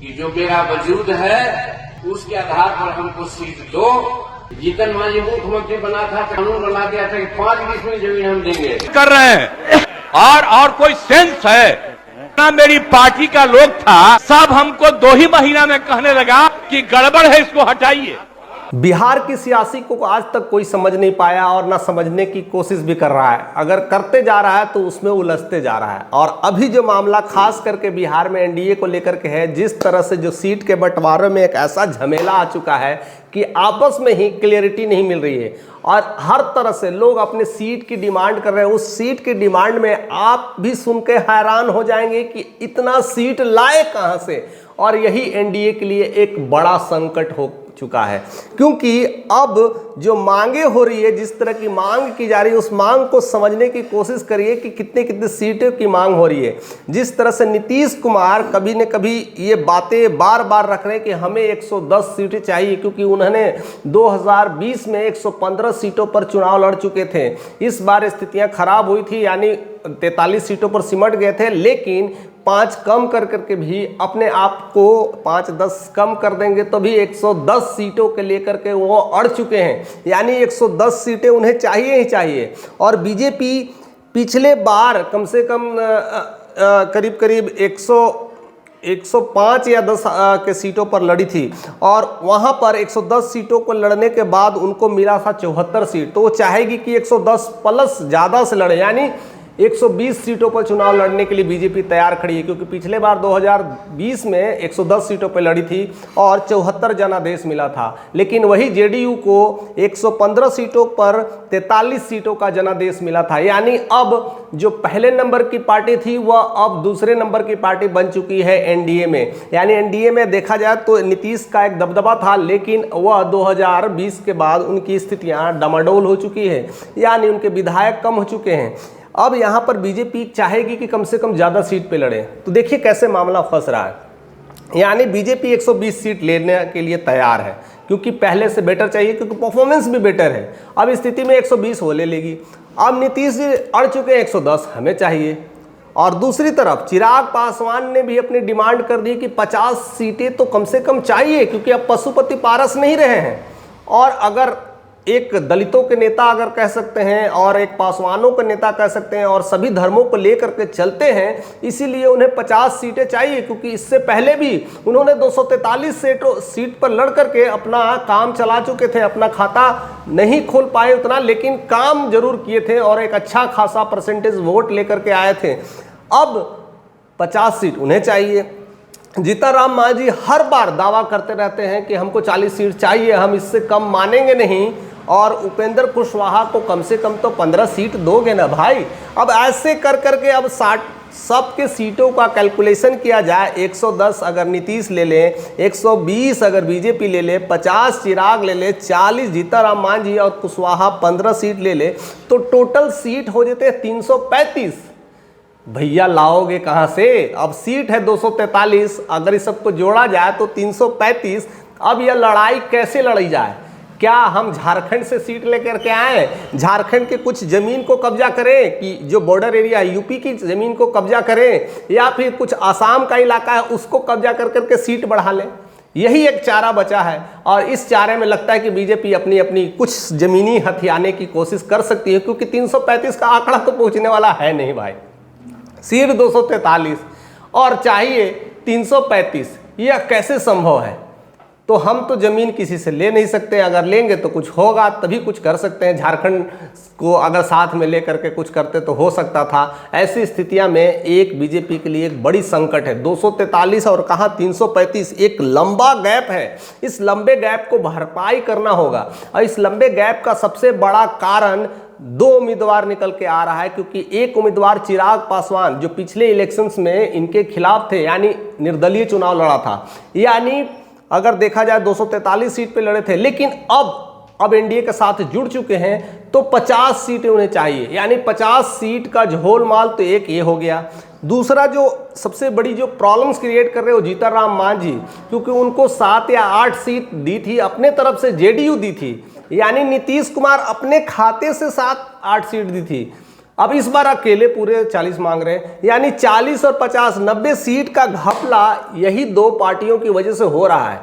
कि जो मेरा वजूद है उसके आधार पर हमको सीट दो। जीतन मांझी मुख्यमंत्री बना था, कानून बना दिया था कि 5 डिसमिल जमीन हम देंगे कर रहे हैं। और कोई सेंस है ना? मेरी पार्टी का लोग था, सब हमको 2 ही महीना में कहने लगा कि गड़बड़ है, इसको हटाइए। बिहार की सियासी को आज तक कोई समझ नहीं पाया और ना समझने की कोशिश भी कर रहा है। अगर करते जा रहा है तो उसमें उलझते जा रहा है। और अभी जो मामला खास करके बिहार में एनडीए को लेकर के है, जिस तरह से जो सीट के बंटवारे में एक ऐसा झमेला आ चुका है कि आपस में ही क्लियरिटी नहीं मिल रही है और हर तरह से लोग अपने सीट की डिमांड कर रहे हैं। उस सीट की डिमांड में आप भी सुन के हैरान हो जाएंगे कि इतना सीट लाए कहां से। और यही एनडीए के लिए एक बड़ा संकट हो चुका है, क्योंकि अब जो मांगे हो रही है, जिस तरह की मांग की जा रही है, उस मांग को समझने की कोशिश करिए कि कितने कितने सीटों की मांग हो रही है। जिस तरह से नीतीश कुमार कभी न कभी ये बातें बार बार रख रहे हैं कि हमें 110 सीटें चाहिए, क्योंकि उन्होंने 2020 में 115 सीटों पर चुनाव लड़ चुके थे। इस बार स्थितियां खराब हुई थी, यानी 43 सीटों पर सिमट गए थे, लेकिन 5 कम कर करके भी अपने आप को 5-10 कम कर देंगे तो भी 110 सीटों के लेकर के वो अड़ चुके हैं। यानी 110 सीटें उन्हें चाहिए ही चाहिए। और बीजेपी पिछले बार कम से कम करीब करीब 105 या 10 के सीटों पर लड़ी थी और वहां पर 110 सीटों को लड़ने के बाद उनको मिला था 74 सीट। तो वो चाहेगी कि 110 प्लस ज़्यादा से लड़े, यानी 120 सीटों पर चुनाव लड़ने के लिए बीजेपी तैयार खड़ी है, क्योंकि पिछले बार 2020 में 110 सीटों पर लड़ी थी और 74 जनादेश मिला था। लेकिन वही जेडीयू को 115 सीटों पर 43 सीटों का जनादेश मिला था। यानी अब जो पहले नंबर की पार्टी थी वह अब दूसरे नंबर की पार्टी बन चुकी है एनडीए में। यानी एनडीए में देखा जाए तो नीतीश का एक दबदबा था, लेकिन वह 2020 के बाद उनकी स्थितियाँ डामाडोल हो चुकी है, यानी उनके विधायक कम हो चुके हैं। अब यहाँ पर बीजेपी चाहेगी कि कम से कम ज़्यादा सीट पे लड़े। तो देखिए कैसे मामला फंस रहा है। यानी बीजेपी 120 सीट लेने के लिए तैयार है, क्योंकि पहले से बेटर चाहिए, क्योंकि परफॉर्मेंस भी बेटर है। अब स्थिति में 120 वो ले लेगी। अब नीतीश जी अड़ चुके हैं, 110 हमें चाहिए। और दूसरी तरफ चिराग पासवान ने भी अपनी डिमांड कर दी कि 50 सीटें तो कम से कम चाहिए, क्योंकि अब पशुपति पारस नहीं रहे हैं। और अगर एक दलितों के नेता अगर कह सकते हैं और एक पासवानों के नेता कह सकते हैं और सभी धर्मों को लेकर के चलते हैं, इसीलिए उन्हें 50 सीटें चाहिए, क्योंकि इससे पहले भी उन्होंने 243 सीट पर लड़ करके अपना काम चला चुके थे। अपना खाता नहीं खोल पाए उतना, लेकिन काम जरूर किए थे और एक अच्छा खासा परसेंटेज वोट लेकर के आए थे। अब 50 सीट उन्हें चाहिए। जीतन राम मांझी हर बार दावा करते रहते हैं कि हमको 40 सीट चाहिए, हम इससे कम मानेंगे नहीं। और उपेंद्र कुशवाहा को कम से कम तो 15 सीट दोगे ना भाई। अब ऐसे कर करके अब 60 सबके सीटों का कैलकुलेशन किया जाए, 110 अगर नीतीश ले ले, 120 अगर बीजेपी ले ले, 50 चिराग ले ले, 40 जीतन राम मांझी और कुशवाहा 15 सीट ले ले, तो टोटल सीट हो जाते हैं 335। भैया लाओगे कहाँ से? अब सीट है 243, अगर इस सबको जोड़ा जाए तो 335। अब यह लड़ाई कैसे लड़ी जाए? क्या हम झारखंड से सीट लेकर के आए, झारखंड के कुछ जमीन को कब्जा करें, कि जो बॉर्डर एरिया यूपी की जमीन को कब्जा करें, या फिर कुछ आसाम का इलाका है उसको कब्जा कर करके सीट बढ़ा लें? यही एक चारा बचा है। और इस चारे में लगता है कि बीजेपी अपनी अपनी कुछ जमीनी हथियाने की कोशिश कर सकती है, क्योंकि 335 का आंकड़ा तो पहुंचने वाला है नहीं भाई। सीट 243 और चाहिए 335, यह कैसे संभव है? तो हम तो ज़मीन किसी से ले नहीं सकते, अगर लेंगे तो कुछ होगा तभी कुछ कर सकते हैं। झारखंड को अगर साथ में ले करके कुछ करते तो हो सकता था। ऐसी स्थितियां में एक बीजेपी के लिए एक बड़ी संकट है। 243 और कहाँ 335, एक लंबा गैप है। इस लंबे गैप को भरपाई करना होगा। और इस लंबे गैप का सबसे बड़ा कारण 2 उम्मीदवार निकल के आ रहा है, क्योंकि एक उम्मीदवार चिराग पासवान जो पिछले इलेक्शंस में इनके खिलाफ थे, यानी निर्दलीय चुनाव लड़ा था, यानी अगर देखा जाए 243 सीट पे लड़े थे, लेकिन अब एनडीए के साथ जुड़ चुके हैं तो 50 सीटें उन्हें चाहिए। यानी 50 सीट का झोल माल तो एक ये हो गया। दूसरा जो सबसे बड़ी जो प्रॉब्लम्स क्रिएट कर रहे हो जीतन राम मांझी, क्योंकि उनको 7 या 8 सीट दी थी अपने तरफ से, जेडीयू दी थी, यानी नीतीश कुमार अपने खाते से 7-8 सीट दी थी। अब इस बार अकेले पूरे 40 मांग रहे हैं, यानी 40 और 50 90 सीट का घपला यही दो पार्टियों की वजह से हो रहा है।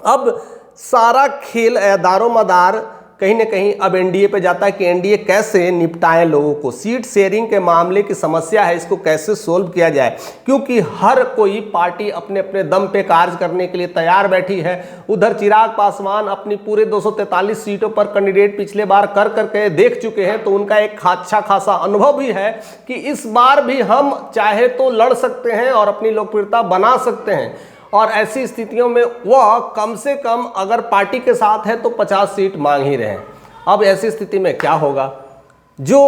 अब सारा खेल दारो मदार कहीं ना कहीं अब एनडीए पे जाता है कि एनडीए कैसे निपटाए लोगों को, सीट शेयरिंग के मामले की समस्या है, इसको कैसे सोल्व किया जाए, क्योंकि हर कोई पार्टी अपने अपने दम पे कार्य करने के लिए तैयार बैठी है। उधर चिराग पासवान अपनी पूरे 243 सीटों पर कैंडिडेट पिछले बार कर करके देख चुके हैं, तो उनका एक अच्छा खासा अनुभव भी है कि इस बार भी हम चाहे तो लड़ सकते हैं और अपनी लोकप्रियता बना सकते हैं। और ऐसी स्थितियों में वह कम से कम अगर पार्टी के साथ है तो 50 सीट मांग ही रहे हैं। अब ऐसी स्थिति में क्या होगा, जो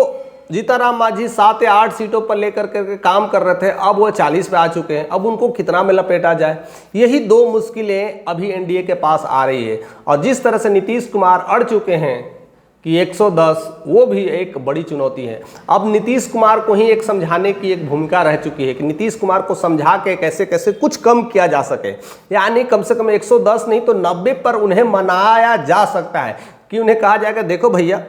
जीतनराम मांझी 7 या 8 सीटों पर लेकर के काम कर रहे थे, अब वो 40 पे आ चुके हैं, अब उनको कितना में लपेटा जाए, यही दो मुश्किलें अभी एनडीए के पास आ रही है। और जिस तरह से नीतीश कुमार अड़ चुके हैं कि 110, वो भी एक बड़ी चुनौती है। अब नीतीश कुमार को ही एक समझाने की एक भूमिका रह चुकी है कि नीतीश कुमार को समझा के कैसे कैसे कुछ कम किया जा सके, यानी कम से कम 110 नहीं तो 90 पर उन्हें मनाया जा सकता है कि उन्हें कहा जाएगा देखो भैया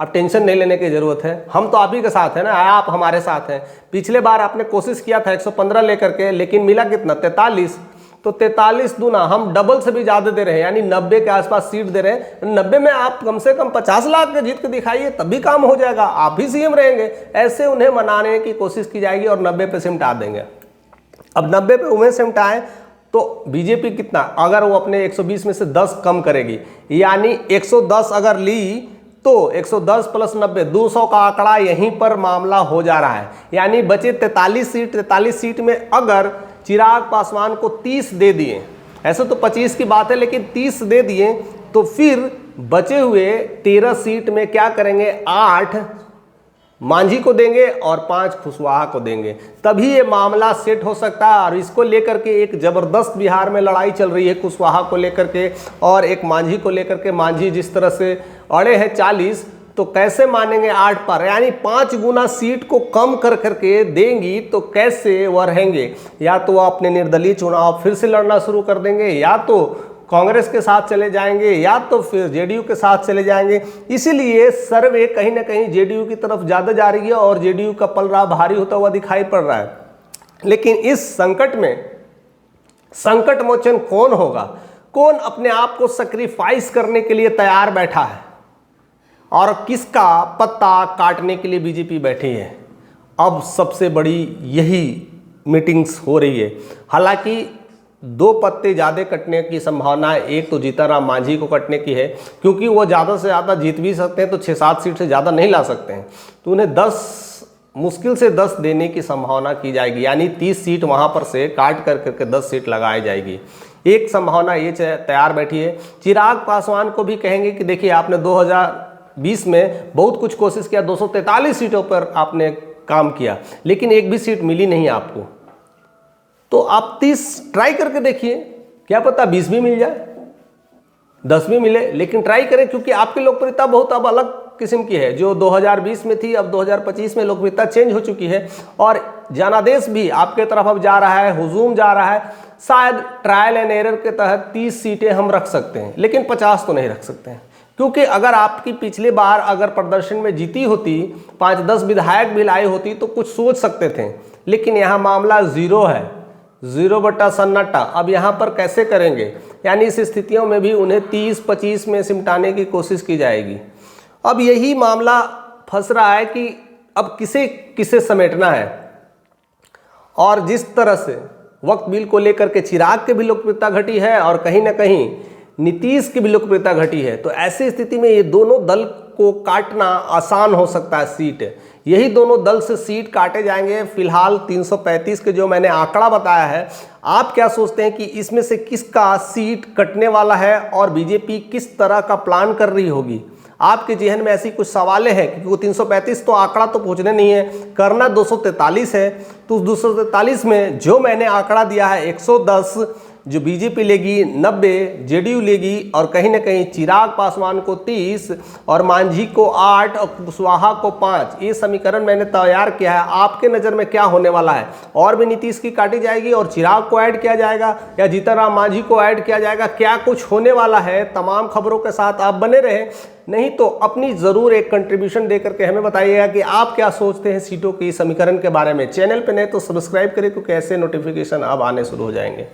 अब टेंशन नहीं लेने की जरूरत है, हम तो आप ही के साथ हैं ना, आप हमारे साथ हैं। पिछले बार आपने कोशिश किया था 115 लेकर के, लेकिन मिला कितना 43, तो 43 दूना हम डबल से भी ज़्यादा दे रहे हैं, यानी 90 के आसपास सीट दे रहे हैं। 90 में आप कम से कम 50 लाख के जीत के दिखाइए, तब भी काम हो जाएगा, आप भी सीएम रहेंगे। ऐसे उन्हें मनाने की कोशिश की जाएगी और 90 पे सिमटा देंगे। अब 90 पे उन्हें सिमटाएं तो बीजेपी कितना, अगर वो अपने 120 में से 10 कम करेगी, यानी 110 अगर ली तो 110 प्लस 90 200 का आंकड़ा यहीं पर मामला हो जा रहा है। यानी बचे 43 सीट में अगर चिराग पासवान को 30 दे दिए, ऐसे तो 25 की बात है, लेकिन 30 दे दिए तो फिर बचे हुए 13 सीट में क्या करेंगे, 8 मांझी को देंगे और 5 कुशवाहा को देंगे, तभी ये मामला सेट हो सकता है। और इसको लेकर के एक जबरदस्त बिहार में लड़ाई चल रही है, कुशवाहा को लेकर के और एक मांझी को लेकर के। मांझी जिस तरह से अड़े हैं 40, तो कैसे मानेंगे 8 पर, यानी 5 गुना सीट को कम कर करके देंगी तो कैसे वह रहेंगे, या तो वह अपने निर्दलीय चुनाव फिर से लड़ना शुरू कर देंगे, या तो कांग्रेस के साथ चले जाएंगे, या तो फिर जेडीयू के साथ चले जाएंगे। इसीलिए सर्वे कहीं ना कहीं जेडीयू की तरफ ज़्यादा जा रही है और जेडीयू का पलड़ा भारी होता हुआ दिखाई पड़ रहा है। लेकिन इस संकट में संकट मोचन कौन होगा, कौन अपने आप को सैक्रिफाइस करने के लिए तैयार बैठा है और किसका पत्ता काटने के लिए बीजेपी बैठी है। अब सबसे बड़ी यही मीटिंग्स हो रही है। हालांकि 2 पत्ते ज़्यादा कटने की संभावना है, एक तो जीतनराम मांझी को कटने की है, क्योंकि वो ज़्यादा से ज़्यादा जीत भी सकते हैं, तो 6-7 सीट से ज़्यादा नहीं ला सकते हैं, तो उन्हें 10 मुश्किल से 10 देने की संभावना की जाएगी, यानी 30 सीट वहाँ पर से काट कर करके 10 सीट लगाई जाएगी। एक संभावना ये तैयार बैठी है। चिराग पासवान को भी कहेंगे कि देखिए आपने 2020 में बहुत कुछ कोशिश किया, 243 सीटों पर आपने काम किया, लेकिन एक भी सीट मिली नहीं आपको, तो आप 30 ट्राई करके देखिए, क्या पता 20 भी मिल जाए, 10 भी मिले, लेकिन ट्राई करें, क्योंकि आपकी लोकप्रियता बहुत अब अलग किस्म की है। जो 2020 में थी, अब 2025 में लोकप्रियता चेंज हो चुकी है और जनादेश भी आपके तरफ अब जा रहा है, हुजूम जा रहा है। शायद ट्रायल एंड एरर के तहत 30 सीटें हम रख सकते हैं, लेकिन 50 तो नहीं रख सकते हैं, क्योंकि अगर आपकी पिछली बार अगर प्रदर्शन में जीती होती, 5-10 विधायक भी लाई होती तो कुछ सोच सकते थे, लेकिन यहाँ मामला 0 है, 0 बटा सन्नाटा। अब यहाँ पर कैसे करेंगे, यानी इस स्थितियों में भी उन्हें 30-25 में सिमटाने की कोशिश की जाएगी। अब यही मामला फंस रहा है कि अब किसे किसे समेटना है। और जिस तरह से वक्त बिल को लेकर के चिराग की भी लोकप्रियता घटी है और कहीं ना कहीं नीतीश की भी लोकप्रियता घटी है, तो ऐसी स्थिति में ये दोनों दल को काटना आसान हो सकता है सीट। यही दोनों दल से सीट काटे जाएंगे। फिलहाल 335 के जो मैंने आंकड़ा बताया है, आप क्या सोचते हैं कि इसमें से किसका सीट कटने वाला है और बीजेपी किस तरह का प्लान कर रही होगी? आपके जहन में ऐसी कुछ सवालें हैं, क्योंकि वो 335 तो आंकड़ा तो पहुंचने नहीं है, करना 243 है। तो उस 243 में जो मैंने आंकड़ा दिया है 110, जो बीजेपी लेगी 90, जेडीयू लेगी और कहीं ना कहीं चिराग पासवान को 30 और मांझी को 8 और कुशवाहा को 5। ये समीकरण मैंने तैयार किया है। आपके नज़र में क्या होने वाला है? और भी नीतीश की काटी जाएगी और चिराग को ऐड किया जाएगा या जीतन राम मांझी को ऐड किया जाएगा? क्या कुछ होने वाला है? तमाम खबरों के साथ आप बने रहें, नहीं तो अपनी ज़रूर एक कंट्रीब्यूशन दे करके हमें बताइएगा कि आप क्या सोचते हैं सीटों की समीकरण के बारे में। चैनल पे नए तो सब्सक्राइब करें क्योंकि ऐसे नोटिफिकेशन अब आने शुरू हो जाएंगे।